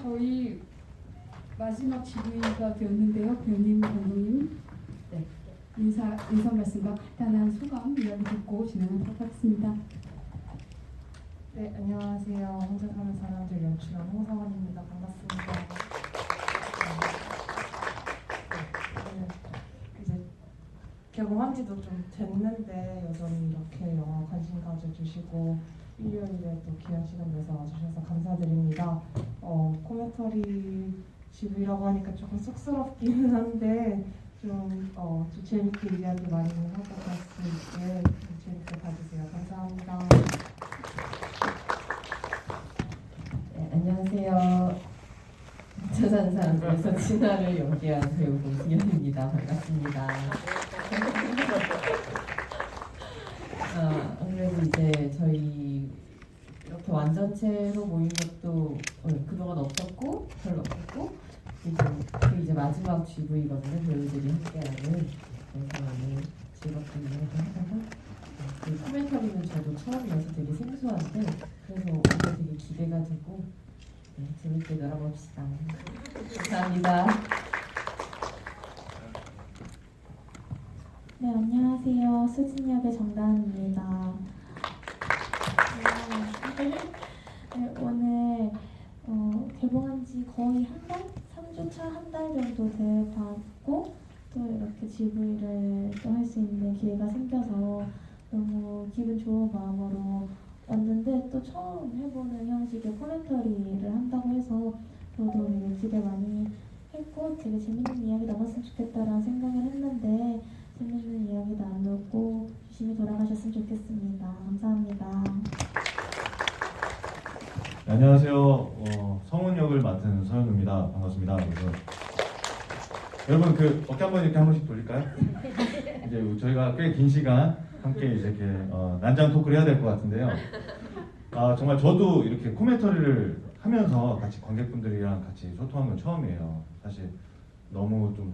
저희 마지막 GV가 되었는데요. 배우님, 감독님, 네, 인사 말씀과 간단한 소감 이야기 듣고 진행하도록 하겠습니다. 네, 안녕하세요. 혼자 사는 사람들 연출한 홍서원입니다. 반갑습니다. 네, 이제 개봉한 지도 좀 됐는데 여전히 이렇게 영화 관심 가져주시고 일요일에 또 귀한 시간 내서 와주셔서 감사드립니다. 코멘터리 GV라고 하니까 조금 쑥스럽기는 한데 좀 재밌게 이야기 많이 하고 갈 수 있게 좀 재밌게 봐주세요. 감사합니다. 네, 안녕하세요. 혼자 사는 사람들에서 진아를 연기한 배우 공승현입니다. 반갑습니다. 아무래도 이제 저희 이렇게 완전체로 모인 것도 그동안 없었고 별로 없었고 이제 마지막 GV거든요. 배우들이 함께하는. 그래서 많이 즐겁게 이야기 하다가 그 코멘터리는 저도 처음이어서 되게 생소한데 그래서 오늘 되게 기대가 되고 네, 재밌게 놀아봅시다. 감사합니다. 네, 안녕하세요. 수진 역의 정다은입니다. 네, 오늘 개봉한 지 거의 한 달? 3주 차 한 달 정도 돼봤고 또 이렇게 GV를 또 할 수 있는 기회가 생겨서 너무 기분 좋은 마음으로 왔는데 또 처음 해보는 형식의 코멘터리를 한다고 해서 저도 되게 기대 많이 했고 되게 재밌는 이야기 나왔으면 좋겠다라는 생각을 했는데 재밌는 이야기 나누고 조심히 돌아가셨으면 좋겠습니다. 감사합니다. 네, 안녕하세요. 성훈 역을 맡은 서현우입니다. 반갑습니다. 여러분 그 어깨 한번 이렇게 한 번씩 돌릴까요? 이제 저희가 꽤 긴 시간 함께 이제 이렇게 난장 토크를 해야 될 것 같은데요. 정말 저도 이렇게 코멘터리를 하면서 같이 관객분들이랑 같이 소통한 건 처음이에요. 사실 너무 좀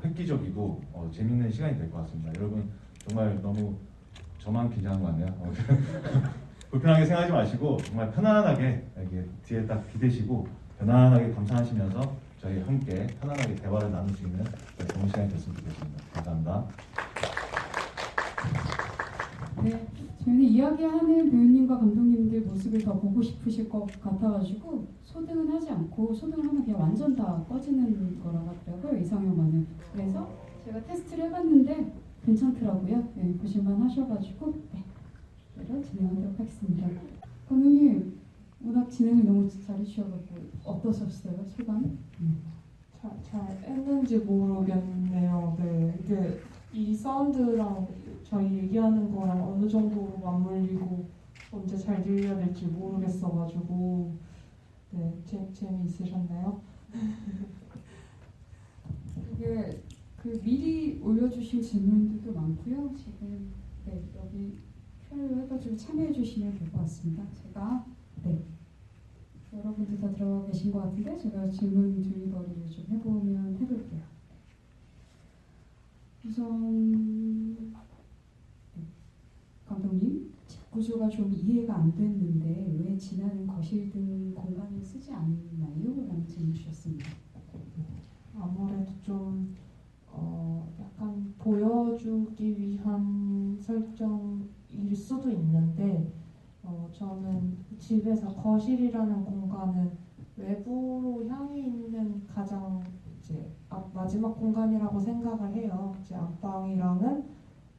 획기적이고 재밌는 시간이 될 것 같습니다. 여러분 정말 너무 저만 긴장한 거 같네요. 불편하게 생각하지 마시고 정말 편안하게 이렇게 뒤에 딱 기대시고 편안하게 감상하시면서 저희 함께 편안하게 대화를 나눌 수 있는 좋은 시간이 됐으면 좋겠습니다. 감사합니다. 네, 저희는 이야기하는 배우님과 감독님들 모습을 더 보고 싶으실 것 같아가지고 소등은 하지 않고 소등을 하면 그냥 완전 다 꺼지는 거라고 하더라고요. 이상형만은. 그래서 제가 테스트를 해봤는데 괜찮더라고요. 네, 보실만 하셔가지고 네, 그대로 진행하도록 하겠습니다. 감독님 워낙 진행을 너무 잘해주셔가지고 어떠셨어요? 소감? 잘 했는지 모르겠네요. 네, 이게 이 사운드랑 저희 얘기하는 거랑 어느 정도로 맞물리고 언제 잘 들려야 될지 모르겠어가지고 네, 재미있으셨나요? 이게 미리 올려주신 질문들도 많고요. 지금 네, 여기 큐를 해가지고 참여해주시면 될 것 같습니다. 제가 네, 여러분들 다 들어가 계신 것 같은데 제가 질문 줄거리를 좀 해볼게요. 우선 네, 감독님 구조가 좀 이해가 안 됐는데 왜 진화는 거실 등 공간을 쓰지 않나요? 라는 질문 주셨습니다. 아무래도 좀 약간 보여주기 위한 설정일 수도 있는데 저는 집에서 거실이라는 공간은 외부로 향해 있는 가장 이제 마지막 공간이라고 생각을 해요. 이제 안방이랑은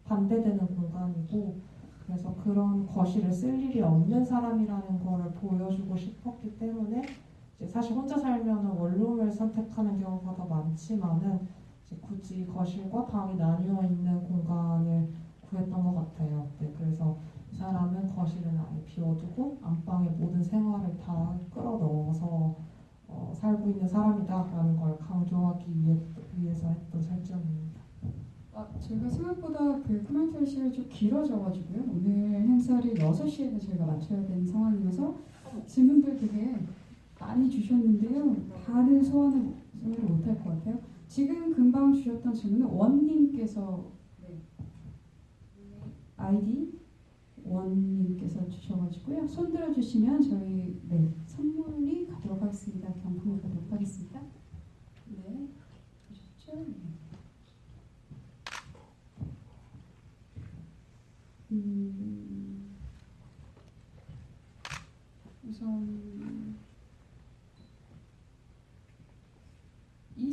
반대되는 공간이고 그래서 그런 거실을 쓸 일이 없는 사람이라는 거를 보여주고 싶었기 때문에 이제 사실 혼자 살면 원룸을 선택하는 경우가 더 많지만은 이제 굳이 거실과 방이 나뉘어 있는 공간을 구했던 것 같아요. 네, 그래서 이 사람은 거실은 아예 비워두고 안방의 모든 생활을 다 끌어넣어서 살고 있는 사람이다라는 걸 강조하기 위해서 했던 설정입니다. 저희가 생각보다 그 코멘터리 시간이 좀 길어져가지고요. 오늘 행사를 6시에는 저희가 마쳐야 되는 상황이어서 질문들 되게 많이 주셨는데요. 다른 소화는 못할 것 같아요. 지금 금방 주셨던 질문은 원님께서 아이디 원님께서 주셔가지고요. 손 들어주시면 저희 선물이 가도록 하겠습니다. 그냥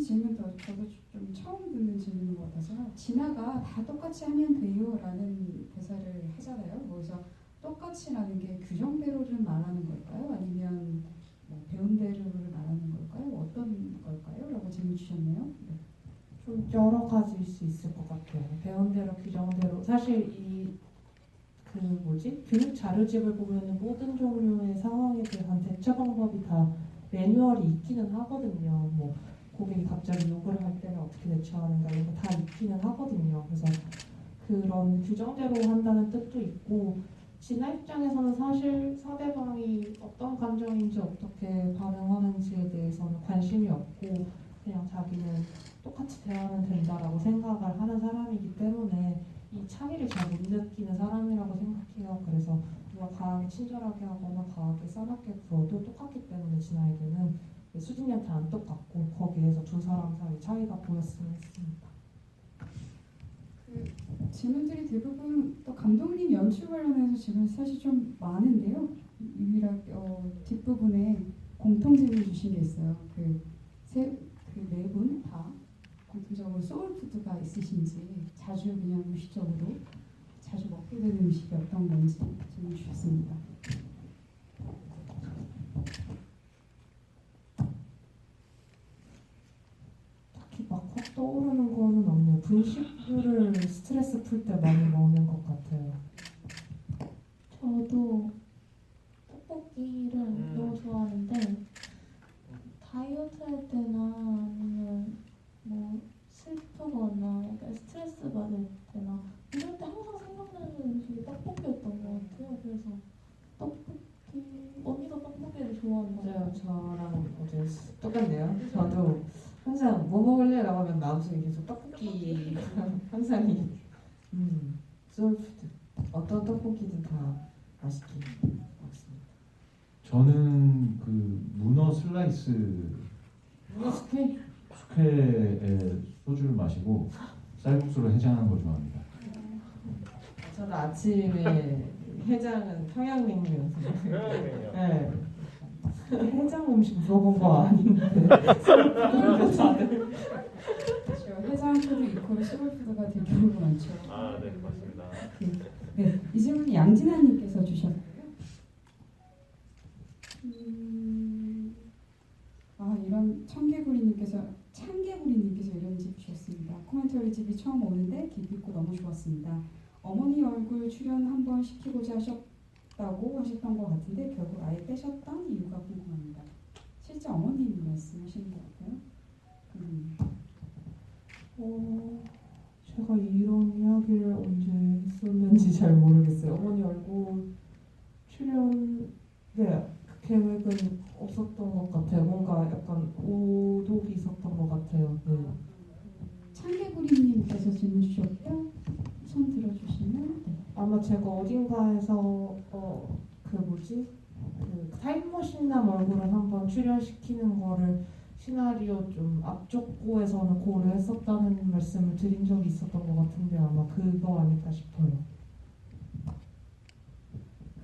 저도 좀 처음 듣는 질문인 것 같아서 진아가 다 똑같이 하면 돼요라는 대사를 하잖아요. 그래서 똑같이라는 게 규정대로를 말하는 걸까요? 아니면 뭐 배운 대로를 말하는 걸까요? 어떤 걸까요? 라고 질문 주셨네요. 네. 좀 여러 가지일 수 있을 것 같아요. 배운 대로 규정대로 사실 이 그 뭐지 교육 자료집을 보면은 모든 종류의 상황에 대한 대처 방법이 다 매뉴얼이 있기는 하거든요. 뭐 고객이 갑자기 욕을 할 때는 어떻게 대처하는가 이런 거 다 있기는 하거든요. 그래서 그런 규정대로 한다는 뜻도 있고 진아 입장에서는 사실 상대방이 어떤 감정인지 어떻게 반응하는지에 대해서는 관심이 없고 그냥 자기는 똑같이 대하면 된다라고 생각을 하는 사람이기 때문에 이 차이를 잘 못 느끼는 사람이라고 생각해요. 그래서 누가 강하게 친절하게 하거나 강하게 싸납게 굴어도 똑같기 때문에 진아에게는 수진이한테 안 똑같고 거기에서 두 사람 사이 차이가 보였으면 했습니다. 질문들이 대부분 또 감독님 연출 관련해서 질문 사실 좀 많은데요. 유일하게 뒷부분에 공통 질문 주신 게 있어요. 그 네 분 다 공통적으로 소울푸드가 있으신지 자주 그냥 무의식적으로 자주 먹게 되는 음식이 어떤 건지 질문 주셨습니다. 딱히 막 확 떠오르는 거는 없네요. 분식류를 스트레스 풀 때 많이 먹는 것 같아요. 저도 떡볶이를 너무 좋아하는데 다이어트 할 때나 아니면 뭐 슬프거나 약간 스트레스 받을 때나 이럴 때 항상 생각나는 음식이 떡볶이였던 것 같아요. 그래서 떡볶이 언니도 떡볶이를 좋아하는 맞아요. 저랑 어제 똑같네요. 저도 항상 뭐 먹을래라고 하면 마음속에 계속 떡볶이 항상이 소울푸드 어떤 떡볶이든 다 맛있게 먹습니다. 저는 그 문어 슬라이스 스테이크 숙회에 소주를 마시고 쌀국수로 해장하는 걸 좋아합니다. 저는 아침에 해장은 평양냉면이어서 네. 해장 음식 물어본 거 아닌데. 근데 다들 그렇죠. 해장푸드 이코르 소울푸드가 되게 경우가 많죠. 아, 네, 맞습니다. 네, 이 질문 양진아님께서 주셨고요. 이런 창개구리님께서 이런 집 주셨습니다. 코멘터리 집이 처음 오는데 깊이 있고 너무 좋았습니다. 어머니 얼굴 출연 한번 시키고자 하셨다고 하셨던 것 같은데 결국 아예 빼셨던 이유가 궁금합니다. 실제 어머님 말씀하시는 것 같아요. 제가 이런 이야기를 언제 했었는지 잘 모르겠어요. 어머니 얼굴 출연 그 계획은 없었던 것 같아요. 뭔가 약간 오독이 있었던 것 같아요. 네. 창개구리님께서 질문 주셨고요. 손 들어주시면 네. 아마 제가 어딘가에서 그 타임머신남 얼굴을 한번 출연시키는 거를 시나리오 좀 앞쪽고에서는 고려했었다는 말씀을 드린 적이 있었던 것 같은데 아마 그거 아닐까 싶어요.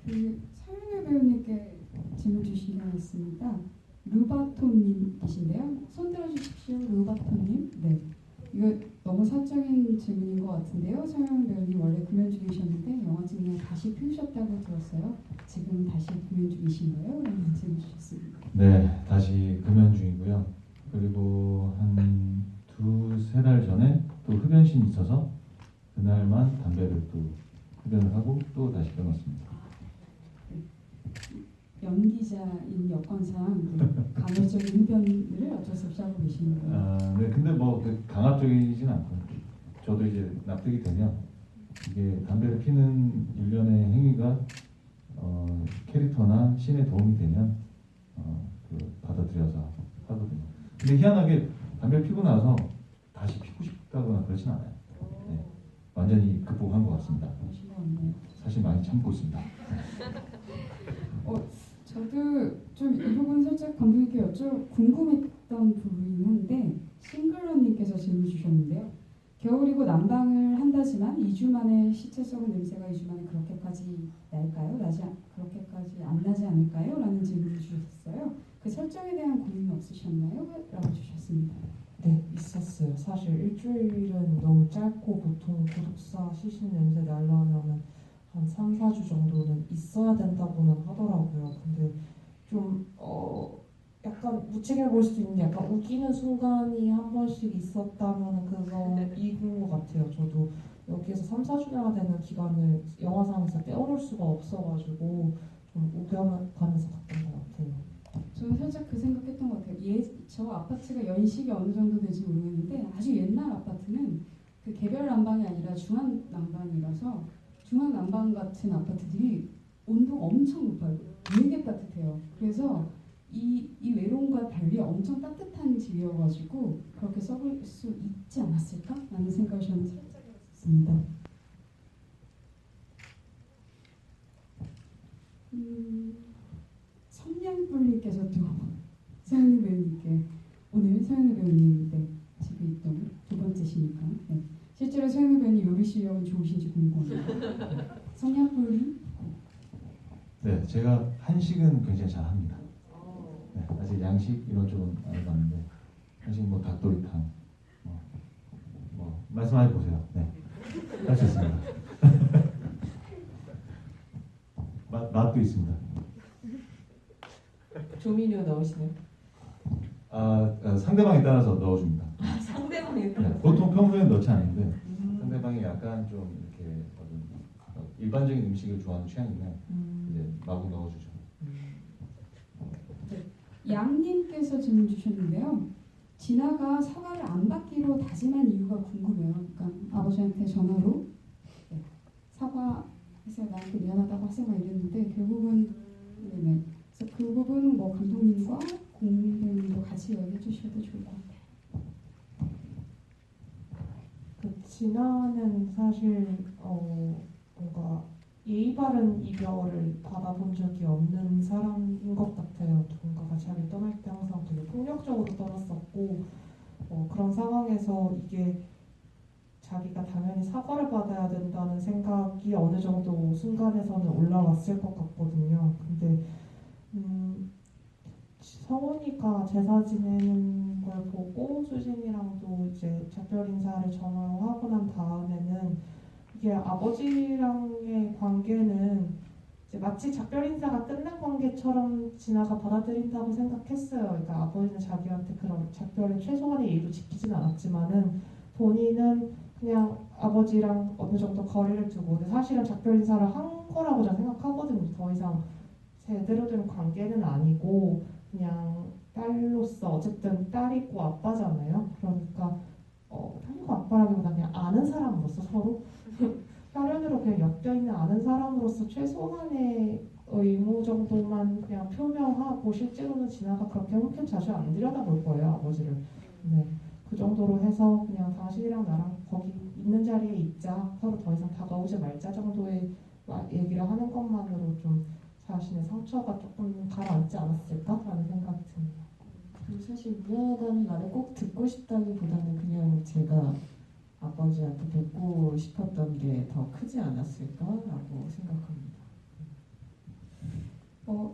서윤혜 배우님께 질문 주신 게 있습니다. 루바토님이신데요. 손 들어주십시오. 루바토님. 네. 이거 너무 사적인 질문인 것 같은데요. 서윤혜 배우님 원래 금연 중이셨는데 영화 찍느라 다시 피우셨다고 들었어요. 지금 다시 금연 중이신 거예요? 라는 질문 주셨습니다. 네, 다시 금연 중이고요. 그리고 한 2-3달 전에 또 흡연신이 있어서 그날만 담배를 또 흡연을 하고 또 다시 끊었습니다. 연기자인 여건상 간헐적인 흡연을 어쩔 수 없이 하고 계시는 거예요. 네, 근데 뭐 강압적이진 않고요. 저도 이제 납득이 되면 이게 담배를 피는 일련의 행위가 캐릭터나 씬에 도움이 되면 받아들여서 하거든요. 근데 희한하게 담배 피고 나서 다시 피고 싶다거나 그러진 않아요. 네, 완전히 극복한 것 같습니다. 그러신 것 같네요. 사실 많이 참고 있습니다. 저도 좀 이 부분 살짝 감독님께 궁금했던 부분이긴 한데 싱글러님께서 질문 주셨는데요. 겨울이고 난방을 한다지만 2주 만에 시체 썩은 냄새가 2주 만에 그렇게까지 날까요? 그렇게까지 안 나지 않을까요? 라는 질문을 주셨어요. 그 설정에 대한 고민은 없으셨나요? 라고 주셨습니다. 네, 있었어요. 사실 일주일은 너무 짧고 보통 고독사 시신 냄새 나려면은 한 3, 4주 정도는 있어야 된다고는 하더라고요. 근데 좀 약간 무책임해 보일 수도 있는데 약간 우기는 순간이 한 번씩 있었다면 그거 이긴 것 같아요. 저도 여기에서 3, 4주나 되는 기간을 영화상에서 빼어놓을 수가 없어가지고 좀 우겨가면서 갔던 것 같아요. 저는 살짝 그 생각했던 것 같아요. 저 아파트가 연식이 어느 정도 될지 모르겠는데 아주 옛날 아파트는 그 개별 난방이 아니라 중앙 난방이라서 중앙 난방 같은 아파트들이 온도가 엄청 높아요. 되게 따뜻해요. 그래서 이 외로움과 달리 엄청 따뜻한 집이어가지고 그렇게 써볼 수 있지 않았을까라는 생각을 저는 살짝 해봤습니다. 성냥불님께서도 서현우 배우님께 오늘 서현우 배우님 집에 있던 두 번째시니까 네. 실제로 서현우 배우님 요리 실력은 좋으신지 궁금합니다. 성냥불님? 네, 제가 한식은 굉장히 잘합니다. 네, 아직 양식 이런 쪽은 안 해봤는데 한식 뭐 닭도리탕 뭐 말씀해 보세요. 네, 할 수 있습니다. 맛도 있습니다. 조미료 넣으시나요? 상대방에 따라서 넣어줍니다. 상대방에 네, 보통 평소에 넣지 않는데 상대방이 약간 좀 이렇게 일반적인 음식을 좋아하는 취향이면 이제 마구 넣어주죠. 양님께서 질문 주셨는데요. 진아가 사과를 안 받기로 다짐한 이유가 궁금해요. 그러니까 아버지한테 전화로 네, 사과해서 나한테 미안하다고 하세요 막 이랬는데 결국은 네네. 그래서 그 부분 뭐 감독님과 공배우님도 같이 이야기해 주셔도 좋을 것 같아요. 그 진아는 사실 뭔가 예의 바른 이별을 받아본 적이 없는 사람인 것 같아요. 누군가가 자기를 떠날 때 항상 되게 폭력적으로 떠났었고 그런 상황에서 이게 자기가 당연히 사과를 받아야 된다는 생각이 어느 정도 순간에서는 올라왔을 것 같거든요. 근데 성훈이가 제사 지내는 걸 보고 수진이랑도 이제 작별 인사를 전화로 하고 난 다음에는 이게 아버지랑의 관계는 이제 마치 작별 인사가 끝난 관계처럼 진아가 받아들인다고 생각했어요. 그러니까 아버지는 자기한테 그런 작별의 최소한의 예의도 지키진 않았지만은 본인은 그냥 아버지랑 어느 정도 거리를 두고 근데 사실은 작별 인사를 한 거라고 저는 생각하거든요. 더 이상 제대로 된 관계는 아니고 그냥 딸로서 어쨌든 딸이고 아빠잖아요. 그러니까 딸이고 아빠라기보다 그냥 아는 사람으로서 서로 혈연으로 그냥 엮여있는 아는 사람으로서 최소한의 의무 정도만 그냥 표명하고 실제로는 진아가 그렇게 흔쾌히 자주 안 들여다볼 거예요 아버지를. 네, 그 정도로 해서 그냥 당신이랑 나랑 거기 있는 자리에 있자 서로 더 이상 다가오지 말자 정도의 얘기를 하는 것만으로 좀 자신의 상처가 조금 가라앉지 않았을까라는 생각이 듭니다. 그리고 사실 미안하다는 말을 꼭 듣고 싶다기보다는 그냥 제가 아버지한테 뵙고 싶었던 게 더 크지 않았을까라고 생각합니다.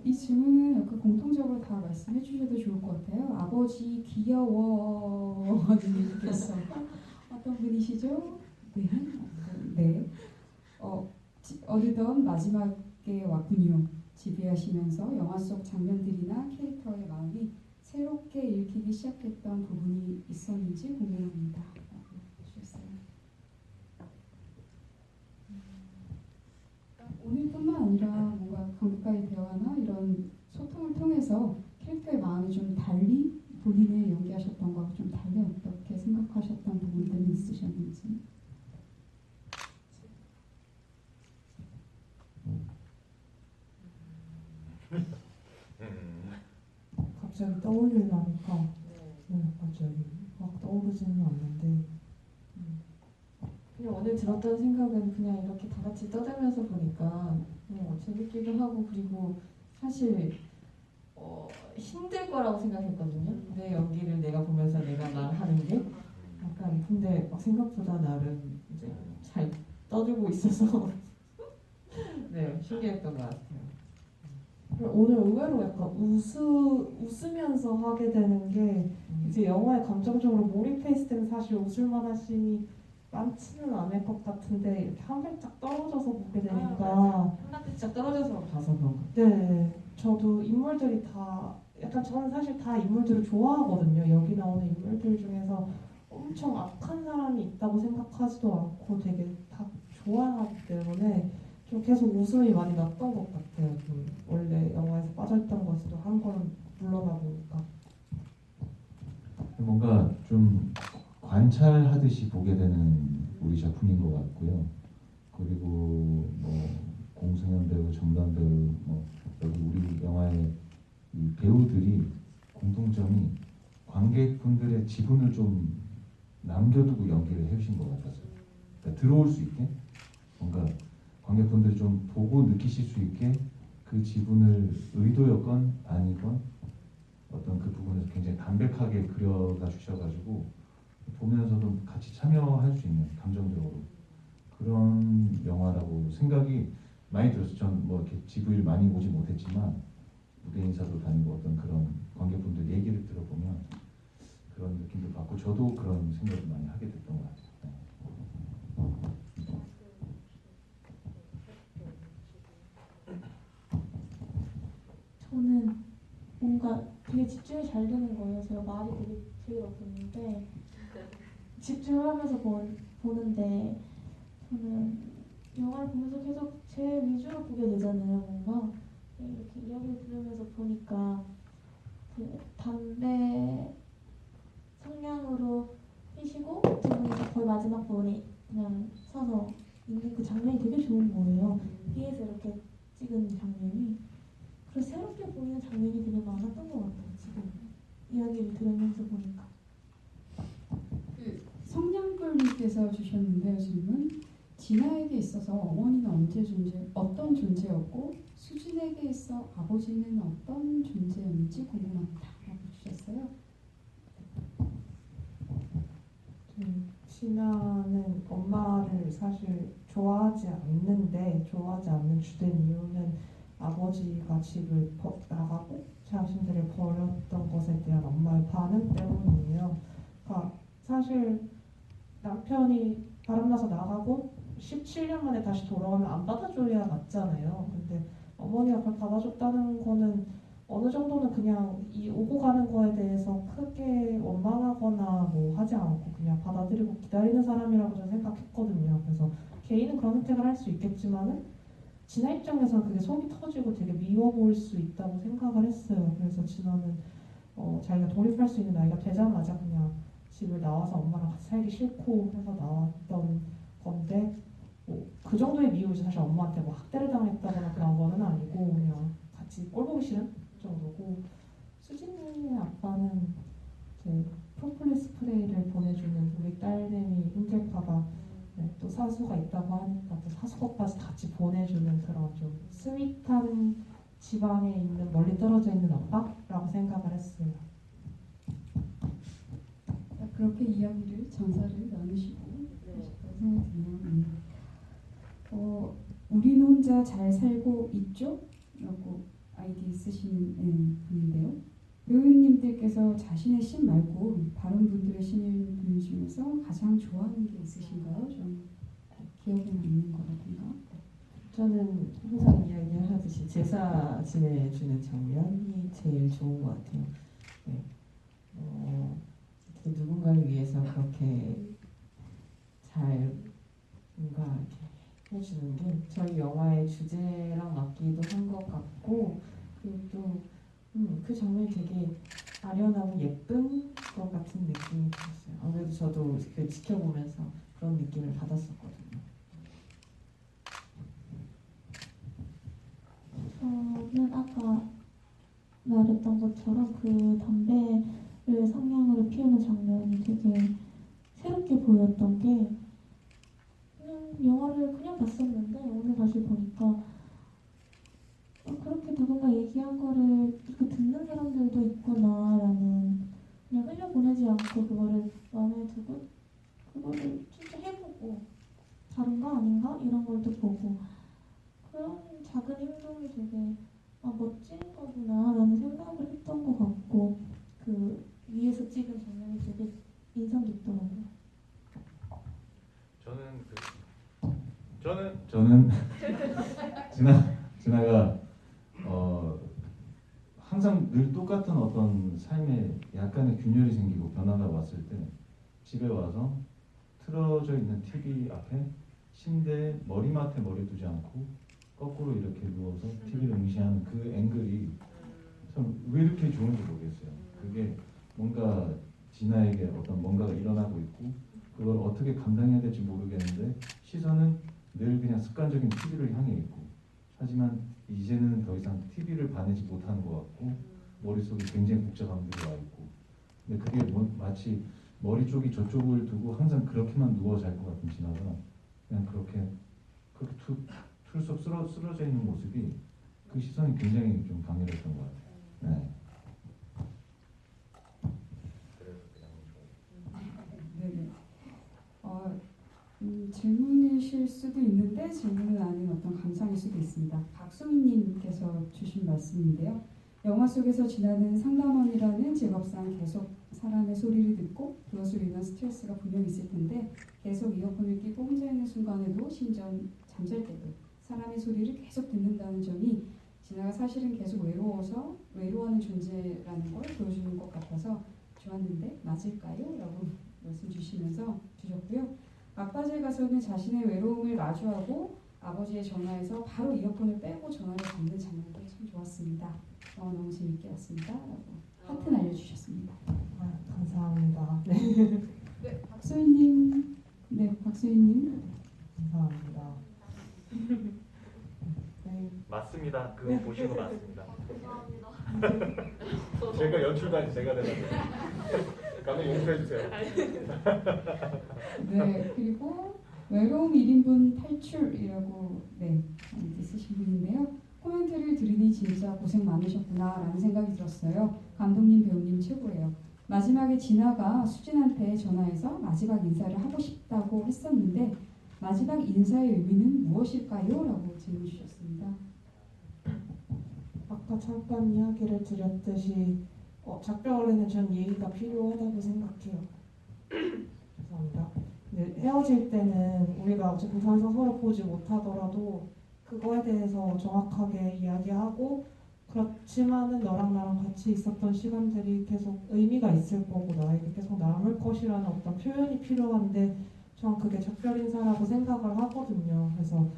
이 질문은 약간 공통적으로 다 말씀해 주셔도 좋을 것 같아요. 아버지 귀여워 님께서 어떤 분이시죠? 네. 네. 어느덧 마지막에 왔군요. 지배하시면서 영화 속 장면들이나 캐릭터의 마음이 새롭게 읽히기 시작했던 부분이 있었는지 궁금합니다. 라고 해주셨어요. 오늘뿐만 아니라 뭔가 감독과의 대화나 이런 소통을 통해서 캐릭터의 마음이 좀 달리 본인의 연기하셨던 거하고 좀 달리 어떻게 생각하셨던 부분들이 있으셨는지. 갑자기 떠올리려니까 갑자기 막 떠오르지는 않는데 그냥 오늘 들었던 생각은 그냥 이렇게 다 같이 떠들면서 보니까 재밌기도 하고 그리고 사실 힘들 거라고 생각했거든요. 내 연기를 내가 보면서 내가 말하는 게 약간 근데 생각보다 나름 이제 잘 떠들고 있어서 네 신기했던 것 같아요. 오늘 의외로 약간 웃으면서 하게 되는 게 이제 영화에 감정적으로 몰입했을 때는 사실 웃을 만한 씬이 많지는 않을 것 같은데 이렇게 한 발짝 떨어져서 보게 되니까 한 발짝 떨어져서 봐서 그런 거. 네, 저도 인물들이 다 약간 저는 사실 다 인물들을 좋아하거든요. 여기 나오는 인물들 중에서 엄청 악한 사람이 있다고 생각하지도 않고 되게 다 좋아하기 때문에 좀 계속 웃음이 많이 났던 것 같아요. 좀 원래 영화에서 빠져있던 것에도 한 번 물러나 보니까. 뭔가 좀 관찰하듯이 보게 되는 우리 작품인 것 같고요. 그리고 뭐 공승현 배우, 정단 배우, 뭐 여기 우리 영화의 이 배우들이 공통점이 관객분들의 지분을 좀 남겨두고 연기를 해주신 것 같아서, 그러니까 들어올 수 있게 뭔가 관객분들이 좀 보고 느끼실 수 있게 그 지분을 의도였건 아니건 어떤 그 부분에서 굉장히 담백하게 그려가 주셔가지고 보면서도 같이 참여할 수 있는 감정적으로 그런 영화라고 생각이 많이 들었어요. 전 뭐 이렇게 GV를 많이 보지 못했지만 무대 인사도 다니고 어떤 그런 관객분들 얘기를 들어보면 그런 느낌도 받고 저도 그런 생각을 많이 하게 됐던 것 같아요. 저는 뭔가 되게 집중이 잘 되는 거예요. 제가 말이 되게 제일 없었는데 집중을 하면서 보는데 저는 영화를 보면서 계속 제 위주로 보게 되잖아요. 뭔가 이렇게 이야기를 들으면서 보니까 그 담배 성냥으로 피시고 두 분이 거의 마지막 부분에 그냥 서서 있는 그 장면이 되게 좋은 거예요. 위에서 이렇게 찍은 장면이. 그래서 새롭게 보이는 장면이 되게 많았던 것 같아요. 지금 이야기를 들으면서 보니까. 성냥불님께서 주셨는데요, 질문. 진아에게 있어서 어머니는 어떤 존재였고 수진에게 있어 아버지는 어떤 존재였는지 궁금합니다. 라고 주셨어요. 진아는 엄마를 사실 좋아하지 않는 주된 이유는 아버지가 집을 나가고 자신들을 버렸던 것에 대한 엄마의 반응 때문이에요. 그러니까 사실 남편이 바람나서 나가고 17년 만에 다시 돌아오면 안 받아줘야 맞잖아요. 근데 어머니가 그걸 받아줬다는 거는 어느 정도는 그냥 이 오고 가는 거에 대해서 크게 원망하거나 뭐 하지 않고 그냥 받아들이고 기다리는 사람이라고 저는 생각했거든요. 그래서 개인은 그런 선택을 할 수 있겠지만은 진아 입장에서는 그게 속이 터지고 되게 미워 보일 수 있다고 생각을 했어요. 그래서 진아는 자기가 돌입할 수 있는 나이가 되자마자 그냥 집을 나와서 엄마랑 같이 살기 싫고 해서 나왔던 건데 그 정도의 미움이지 사실 엄마한테 뭐 학대를 당했다거나 그런 거는 아니고 그냥 같이 꼴 보기 싫은 정도고 수진이의 아빠는 이제 프로폴리스 스프레이를 보내주는 우리 딸내미 힘들까봐 또 사수가 있다고 하니까 또 사수것까지 같이 보내주는 그런 좀 스윗한 지방에 있는 멀리 떨어져 있는 아빠라고 생각을 했어요. 그렇게 이야기를 전사를 나누시고 싶다고 생각이 드네요. 우린 혼자 잘 살고 있죠? 라고 아이디 쓰시는 분인데요. 배우님들께서 자신의 신 말고 다른 분들의 신을 분 중에서 가장 좋아하는 게 있으신가요? 좀 기억에 남는 거라든가. 저는 항상 이야기하듯이 제사 지내주는 장면이 제일 좋은 것 같아요. 네. 어떻게 누군가를 위해서 그렇게 잘 뭔가 이렇게 해주는 게 저희 영화의 주제랑 맞기도 한 것 같고 그리고 또 그 장면이 되게 아련하고 예쁜 것 같은 느낌이 들었어요. 아무래도 저도 그 지켜보면서 그런 느낌을 받았었거든요. 저는 아까 말했던 것처럼 그 담배를 성냥으로 피우는 장면이 되게 새롭게 보였던 게 그냥 영화를 그냥 봤었는데 오늘 다시 보니까 그렇게 누군가 얘기한 거를 이렇게 듣는 사람들도 있구나라는 그냥 흘려보내지 않고 그거를 마음에 두고 그거를 진짜 해보고 다른 거 아닌가 이런 걸 또 보고 그런 작은 행동이 되게 멋진 거구나라는 생각을 했던 것 같고 그 위에서 찍은 삶에 약간의 균열이 생기고 변화가 왔을 때 집에 와서 틀어져 있는 TV 앞에 침대에 머리맡에 머리 두지 않고 거꾸로 이렇게 누워서 TV를 응시하는 그 앵글이 참 왜 이렇게 좋은지 모르겠어요. 그게 뭔가 진아에게 어떤 뭔가가 일어나고 있고 그걸 어떻게 감당해야 될지 모르겠는데 시선은 늘 그냥 습관적인 TV를 향해 있고 하지만 이제는 더 이상 TV를 봐내지 못하는 것 같고 머릿속에 굉장히 복잡한 게 와 있고 근데 그게 마치 머리 쪽이 저쪽을 두고 항상 그렇게만 누워 잘 것 같은 진아가 그냥 그렇게 툴썩 쓰러져 있는 모습이 그 시선이 굉장히 좀 강렬했던 것 같아요. 네. 네네. 질문이실 수도 있는데 질문은 아닌 어떤 감상일 수도 있습니다. 박수민님께서 주신 말씀인데요. 영화 속에서 진아는 상담원이라는 직업상 계속 사람의 소리를 듣고 그것으로 인한 스트레스가 분명히 있을 텐데 계속 이어폰을 끼고 혼자 있는 순간에도 심지어 잠잘 때도 사람의 소리를 계속 듣는다는 점이 진아가 사실은 계속 외로워하는 존재라는 걸 보여주는 것 같아서 좋았는데 맞을까요? 라고 말씀 주셨고요. 막바지에 가서는 자신의 외로움을 마주하고 아버지의 전화에서 바로 이어폰을 빼고 전화를 받는 장면도 참 좋았습니다. 너무 재밌게 봤습니다. 라고 하트 날려주셨습니다. 감사합니다. 네, 박소희님. 네, 박소희님. 감사합니다. 네. 맞습니다. 그거 보신 거 맞습니다. 제가 연출까지 제가 돼가지고 감독 용서해 주세요. 네, 그리고 외로움 1인분 탈출이라고 쓰신 분인데요. 코멘트를 들으니 진짜 고생 많으셨구나 라는 생각이 들었어요. 감독님, 배우님 최고예요. 마지막에 진아가 수진한테 전화해서 마지막 인사를 하고 싶다고 했었는데 마지막 인사의 의미는 무엇일까요? 라고 질문 주셨습니다. 아까 잠깐 이야기를 드렸듯이 작별에는 전 예의가 필요하다고 생각해요. 죄송합니다. 근데 헤어질 때는 우리가 어쨌든 더 이상 서로 보지 못하더라도 그거에 대해서 정확하게 이야기하고 그렇지만은 너랑 나랑 같이 있었던 시간들이 계속 의미가 있을 거고 나에게 계속 남을 것이라는 어떤 표현이 필요한데 전 그게 작별 인사라고 생각을 하거든요. 그래서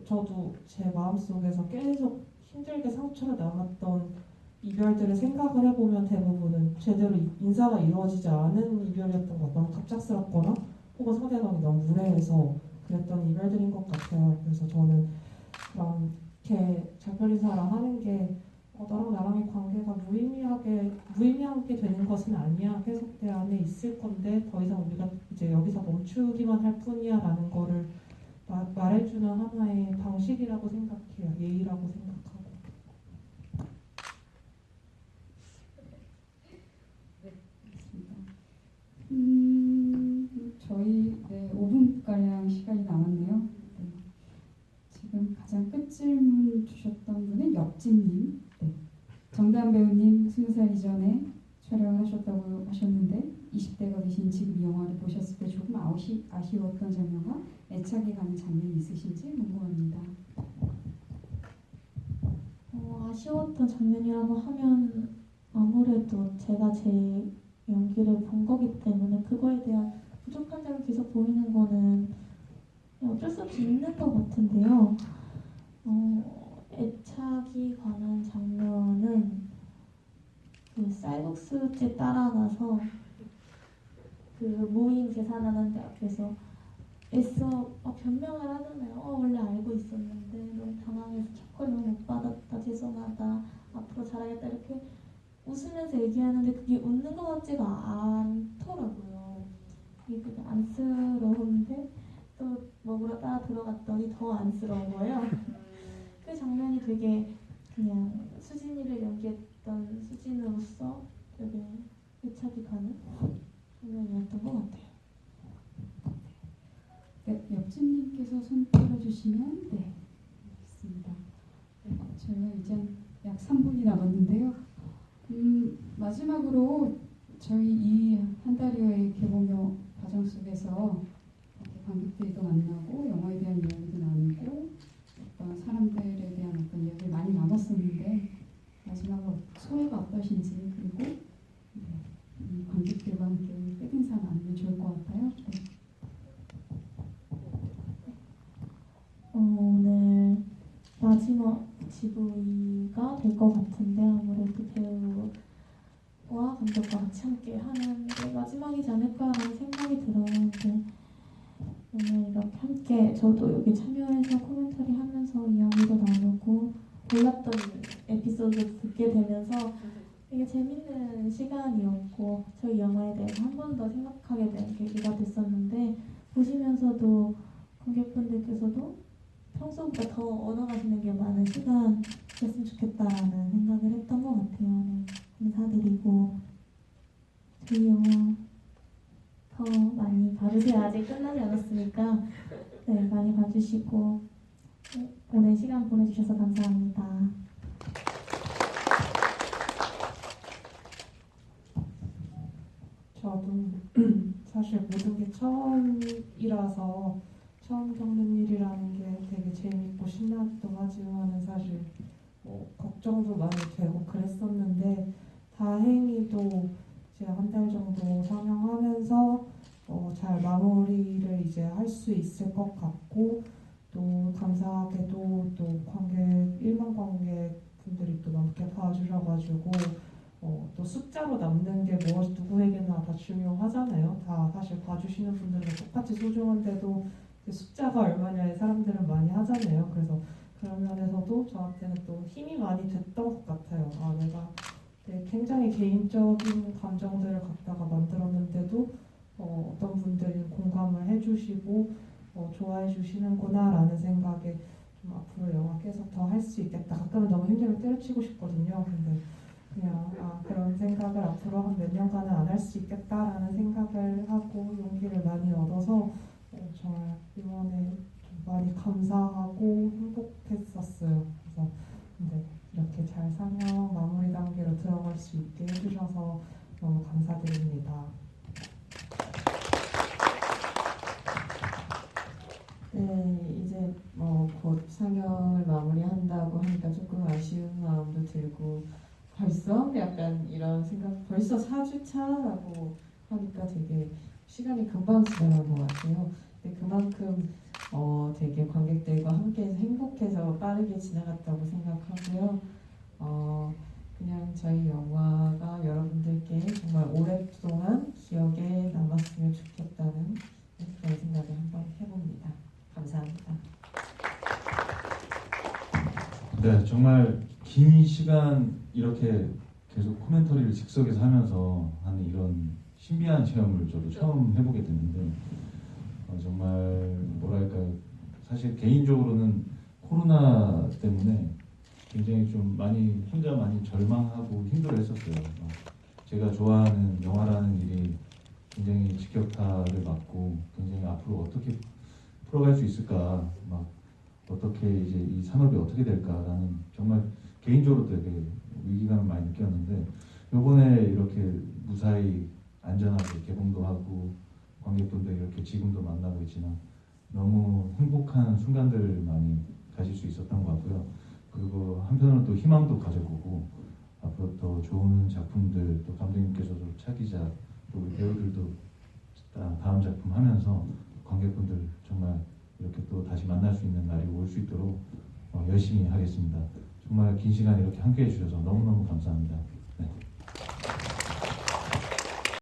저도 제 마음속에서 계속 힘들게 상처가 남았던 이별들을 생각을 해보면 대부분은 제대로 인사가 이루어지지 않은 이별이었던 것 같아요. 너무 갑작스럽거나 혹은 상대방이 너무 무례해서 그랬던 이별들인 것 같아요. 그래서 저는 이렇게 작별 인사를 하는 게 너랑 나랑의 관계가 무의미하게 되는 것은 아니야. 계속 내 안에 있을 건데 더 이상 우리가 이제 여기서 멈추기만 할 뿐이야라는 거를 말해주는 하나의 방식이라고 생각해요. 예의라고 생각하고. 저희 5분가량 시간이 남았네요. 네. 지금 가장 끝 질문 주셨던 분은 옆집님. 네. 정다은 배우님 20살 이전에 촬영을 하셨다고 하셨는데 20대가 되신 지금 이 영화를 보셨을 때 조금 아쉬웠던 장면과 애착이 가는 장면이 있으신지 궁금합니다. 아쉬웠던 장면이라고 하면 아무래도 제가 제 연기를 본 거기 때문에 그거에 대한 부족한 점이 계속 보이는 거는 어쩔 수 없이 있는 것 같은데요. 애착이 가는 장면은 그 쌀국수집 따라가서 그 모임 계산하는 데 앞에서 애써 변명을 하잖아요. 원래 알고 있었는데 너무 당황해서 첫걸 너무 못 받았다. 죄송하다. 앞으로 잘하겠다. 이렇게 웃으면서 얘기하는데 그게 웃는 것 같지가 않더라고요. 이게 되게 안쓰러운데 또 먹으러 따라 들어갔더니 더 안쓰러운 거예요. 그 장면이 되게 그냥 수진이를 연기했던 수진으로서 되게 애착이 가는 장면이었던 것 같아요. 네, 옆집님께서 손 들어주시면 알겠습니다. 네, 저희가 이제 약 3분이 남았는데요. 마지막으로 저희 이 한 달여의 개봉 과정 속에서 이렇게 관객들도 만나고 영화에 대한 이야기도 나누고 어떤 사람들에 대한 어떤 이야기를 많이 나눴었는데 마지막으로 소회가 어떠신지 그리고 GV가 될 것 같은데 아무래도 배우와 감독과 같이 함께 하는 게 마지막이지 않을까라는 생각이 들어요. 근데 오늘 이렇게 함께 저도 여기 참여해서 코멘터리 하면서 이야기도 나누고 몰랐던 에피소드 듣게 되면서 되게 재밌는 시간이었고 저희 영화에 대해서 한 번 더 생각하게 된 계기가 됐었는데 보시면서도 관객분들께서도 평소보다 더 얻어가시는 게 많은 시간이었으면 좋겠다라는 생각을 했던 것 같아요. 네, 감사드리고 저희 영화 더 많이 봐주세요. 아직 끝나지 않았으니까 네, 많이 봐주시고 네, 오늘 시간 보내주셔서 감사합니다. 저도 사실 모든 게 처음이라서 처음 겪는 일이라는 게 되게 재밌고 신나기도 하지만은 사실 걱정도 많이 되고 그랬었는데 다행히도 이제 한 달 정도 상영하면서 잘 마무리를 이제 할 수 있을 것 같고 또 감사하게도 또 일반 관객분들이 또 넘게 봐주셔가지고 또 숫자로 남는 게 누구에게나 다 중요하잖아요. 다 사실 봐주시는 분들은 똑같이 소중한데도 그 숫자가 얼마냐에 사람들은 많이 하잖아요. 그래서 그런 면에서도 저한테는 또 힘이 많이 됐던 것 같아요. 내가 굉장히 개인적인 감정들을 갖다가 만들었는데도 어떤 분들이 공감을 해주시고 좋아해 주시는구나라는 생각에 좀 앞으로 영화 계속 더 할 수 있겠다. 가끔은 너무 힘들면 때려치고 싶거든요. 근데 그냥 그런 생각을 앞으로 한 몇 년간은 안 할 수 있겠다라는 생각을 하고 용기를 많이 얻어서 정말 이번에 좀 많이 감사하고 행복했었어요. 그래서 근데 이렇게 잘 상영 마무리 단계로 들어갈 수 있게 해주셔서 너무 감사드립니다. 네, 이제 곧 상영을 마무리한다고 하니까 조금 아쉬운 마음도 들고 벌써 약간 이런 생각 벌써 4주차라고 하니까 되게 시간이 금방 지나간 것 같아요. 근데 그만큼 되게 관객들과 함께해서 행복해서 빠르게 지나갔다고 생각하고요. 그냥 저희 영화가 여러분들께 정말 오랫동안 기억에 남았으면 좋겠다는 그런 생각을 한번 해봅니다. 감사합니다. 네, 정말 긴 시간 이렇게 계속 코멘터리를 즉석에서 하면서 하는 이런 신비한 체험을 저도 처음 해보게 됐는데 정말 뭐랄까요, 사실 개인적으로는 코로나 때문에 굉장히 좀 혼자 많이 절망하고 힘들어했었어요. 제가 좋아하는 영화라는 일이 굉장히 직격탄을 맞고 굉장히 앞으로 어떻게 풀어갈 수 있을까, 어떻게 이제 이 산업이 어떻게 될까라는 정말 개인적으로 되게 위기감을 많이 느꼈는데 이번에 이렇게 무사히 안전하게 개봉도 하고 관객분들 이렇게 지금도 만나고 있지만 너무 행복한 순간들을 많이 가질 수 있었던 것 같고요. 그리고 한편으로는 또 희망도 가져보고 앞으로 더 좋은 작품들, 또 감독님께서도 차기작, 또 우리 배우들도 다음 작품 하면서 관객분들 정말 이렇게 또 다시 만날 수 있는 날이 올 수 있도록 열심히 하겠습니다. 정말 긴 시간 이렇게 함께 해주셔서 너무너무 감사합니다.